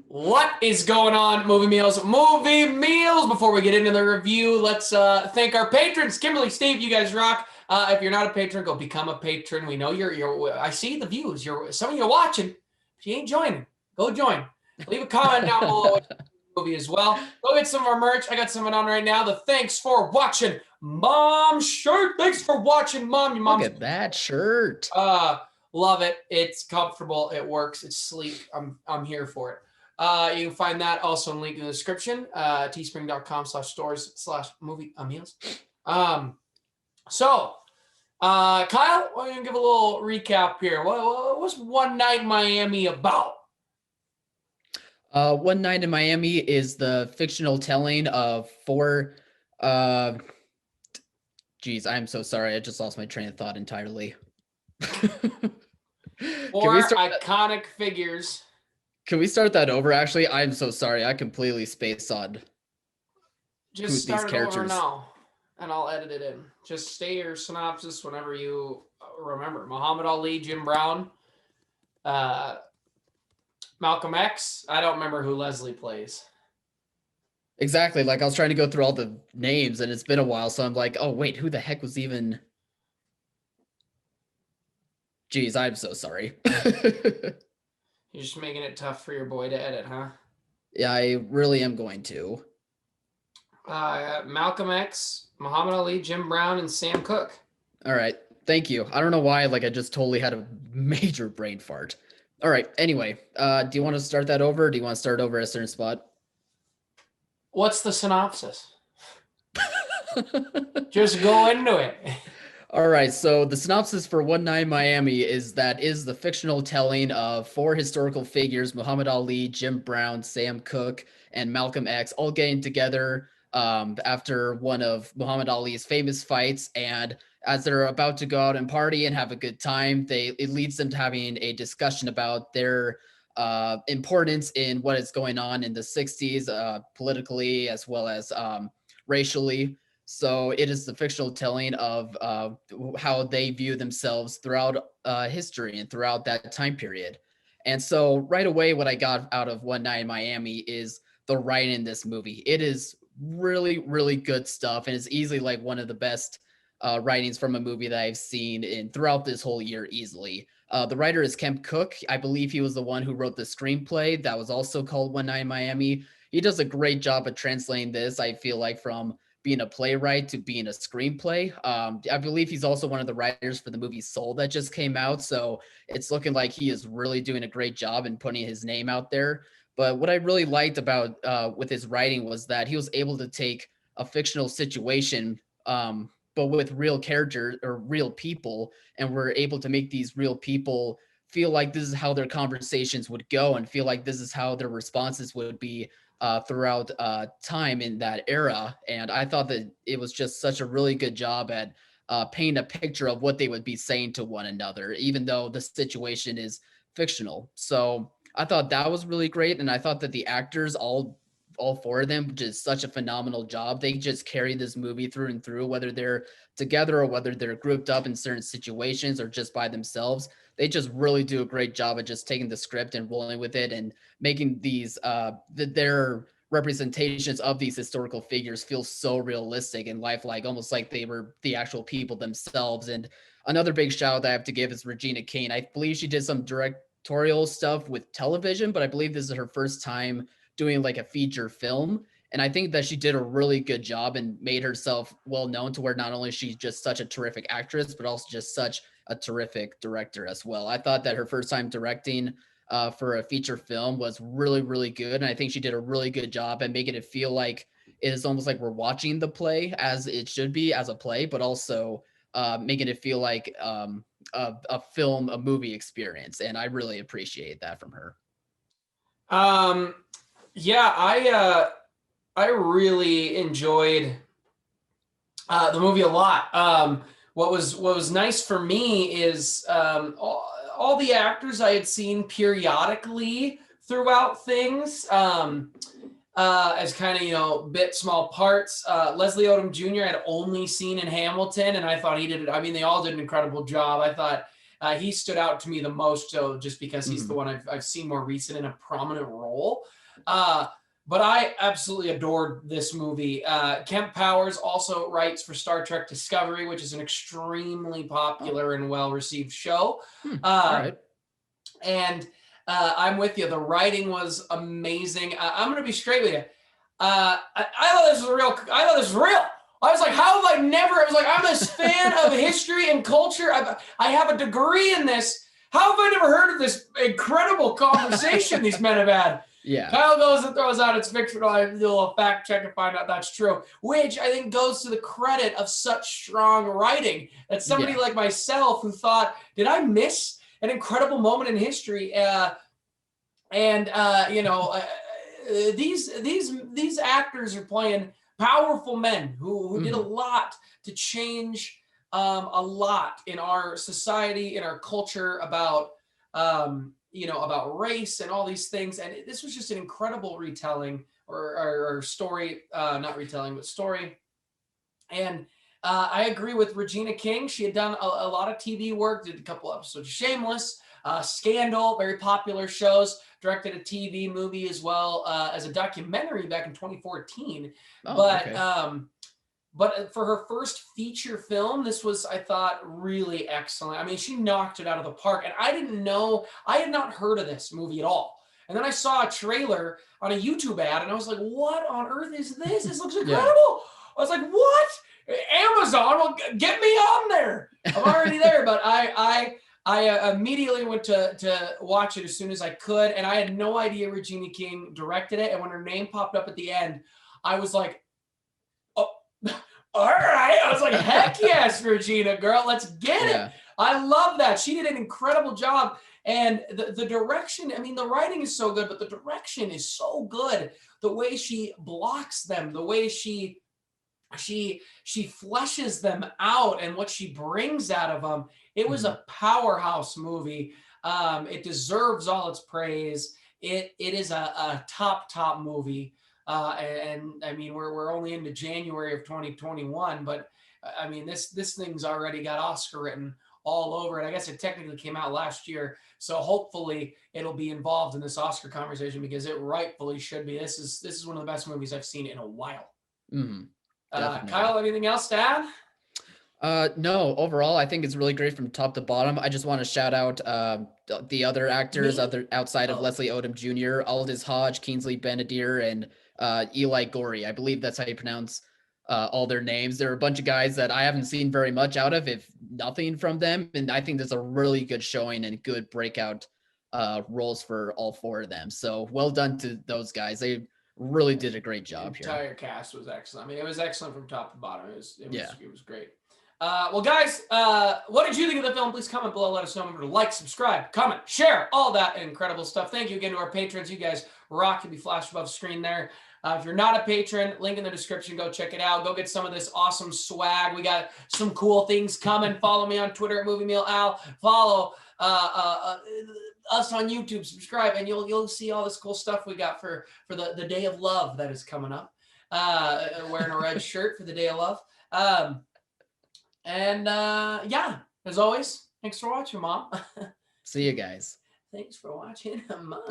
What is going on, Movie Meals? Movie Meals! Before we get into the review, let's thank our patrons. Kimberly, Steve, you guys rock. If you're not a patron, go become a patron. We know you're I see the views. Some of you are watching. If you ain't joining, go join. Leave a comment down below what you movie as well. Go get some of our merch. I got something on right now. The Thanks for Watching Mom shirt. Thanks for watching, Mom. Your mom's Look at that shirt. love it. It's comfortable. It works. It's sleek. I'm here for it. You can find that also in link in the description, teespring.com/stores/movie meals. So, Kyle, why don't you give a little recap here? What was One Night in Miami about? One Night in Miami is the fictional telling of four. Geez, I'm so sorry. I just lost my train of thought entirely. Four iconic figures. Can we start that over? Actually, I'm so sorry. I completely spaced on Just start it over now, and I'll edit it in. Just say your synopsis whenever you remember. Muhammad Ali, Jim Brown, Malcolm X. I don't remember who Leslie plays. Exactly. Like I was trying to go through all the names, and it's been a while, so I'm like, oh wait, who the heck was even? Geez, I'm so sorry. You're just making it tough for your boy to edit, huh? Yeah, I really am going to. Malcolm X, Muhammad Ali, Jim Brown, and Sam Cooke. All right. Thank you. I don't know why, like I just totally had a major brain fart. All right. Anyway, do you want to start that over? Or do you want to start over at a certain spot? What's the synopsis? Just go into it. All right, so the synopsis for One Night in Miami is the fictional telling of four historical figures, Muhammad Ali, Jim Brown, Sam Cooke, and Malcolm X, all getting together after one of Muhammad Ali's famous fights. And as they're about to go out and party and have a good time, it leads them to having a discussion about their importance in what is going on in the 60s, politically as well as racially. So it is the fictional telling of how they view themselves throughout history and throughout that time period. And so right away, what I got out of One Night in Miami is the writing in this movie. It is really, really good stuff, and it's easily like one of the best writings from a movie that I've seen in throughout this whole year easily. The writer is Kemp Cooke. I believe he was the one who wrote the screenplay that was also called One Night in Miami. He does a great job of translating this, I feel like, from being a playwright to being a screenplay. I believe he's also one of the writers for the movie Soul that just came out. So it's looking like he is really doing a great job in putting his name out there. But what I really liked about with his writing was that he was able to take a fictional situation, but with real characters or real people, and we're able to make these real people feel like this is how their conversations would go and feel like this is how their responses would be throughout time in that era. And I thought that it was just such a really good job at painting a picture of what they would be saying to one another, even though the situation is fictional. So I thought that was really great. And I thought that the actors, all four of them, did such a phenomenal job. They just carry this movie through and through, whether they're together or whether they're grouped up in certain situations or just by themselves. They just really do a great job of just taking the script and rolling with it and making these their representations of these historical figures feel so realistic and lifelike, almost like they were the actual people themselves. And another big shout out that I have to give is Regina King. I believe she did some directorial stuff with television, but I believe this is her first time doing like a feature film. And I think that she did a really good job and made herself well known to where not only she's just such a terrific actress, but also just such a terrific director as well. I thought that her first time directing for a feature film was really, really good. And I think she did a really good job at making it feel like it is almost like we're watching the play as it should be as a play, but also making it feel like a film, a movie experience. And I really appreciate that from her. Yeah, I really enjoyed the movie a lot. What was nice for me is all the actors I had seen periodically throughout things as kind of bit small parts. Leslie Odom Jr. I had only seen in Hamilton, and I thought he did. I mean, they all did an incredible job. I thought He stood out to me the most, so just because he's the Mhm. one I've seen more recent in a prominent role. But I absolutely adored this movie. Kemp Powers also writes for Star Trek Discovery, which is an extremely Oh, popular and well-received show. all Uh, right. and I'm with you. The writing was amazing. I'm going to be straight with you. I thought this was real. I thought this was real. I was like, how have I never? I was like, I'm this fan of history and culture. I have a degree in this. How have I never heard of this incredible conversation these men have had? Yeah. Kyle goes and throws out it's fictional. I do a little fact check and find out that's true, which I think goes to the credit of such strong writing. That somebody Yeah. like myself who thought, did I miss an incredible moment in history? These actors are playing powerful men who did a Mhm. lot to change a lot in our society, in our culture about about race and all these things. And this was just an incredible retelling or story, not retelling, but story. And I agree with Regina King. She had done a lot of TV work, did a couple episodes of Shameless, Scandal, very popular shows, directed a TV movie as well as a documentary back in 2014. Oh, But okay. for her first feature film, this was, I thought, really excellent. I mean, she knocked it out of the park. And I didn't know, I had not heard of this movie at all. And then I saw a trailer on a YouTube ad, and I was like, what on earth is this? This looks Yeah. incredible. I was like, what? Amazon, well, get me on there. I'm already there. But I immediately went to watch it as soon as I could. And I had no idea Regina King directed it. And when her name popped up at the end, I was like, oh, all right. I was like, heck yes, Regina, girl, let's get it. Yeah. I love that. She did an incredible job. And the direction, I mean, the writing is so good, but the direction is so good. The way she blocks them, the way she fleshes them out and what she brings out of them. It was Mhm. a powerhouse movie. It deserves all its praise. It is a top movie. And I mean, we're only into January of 2021, but I mean, this thing's already got Oscar written all over it. I guess it technically came out last year, so hopefully it'll be involved in this Oscar conversation because it rightfully should be. This is one of the best movies I've seen in a while. Mhm. Definitely. Kyle, anything else to add? No, overall, I think it's really great from top to bottom. I just want to shout out the other actors, Me? other outside of Oh, Leslie Odom Jr., Aldous Hodge, Kingsley Benadir, and Eli Gorey. I believe that's how you pronounce all their names. There are a bunch of guys that I haven't seen very much out of, if nothing from them, and I think there's a really good showing and good breakout roles for all four of them. So well done to those guys. They really did a great the job here. entire cast was excellent. I mean, it was excellent from top to bottom. Yeah. It was great. Well, guys, what did you think of the film? Please comment below. Let us know. Remember to like, subscribe, comment, share, all that incredible stuff. Thank you again to our patrons. You guys rock. You'll be flashed above the screen there. If you're not a patron, link in the description. Go check it out. Go get some of this awesome swag. We got some cool things coming. Follow me on Twitter at Movie Meal Al. Follow us on YouTube. Subscribe, and you'll see all this cool stuff we got for the Day of Love that is coming up. Wearing a red shirt for the Day of Love. Yeah, as always, thanks for watching, Mom. See you guys. Thanks for watching, Mom.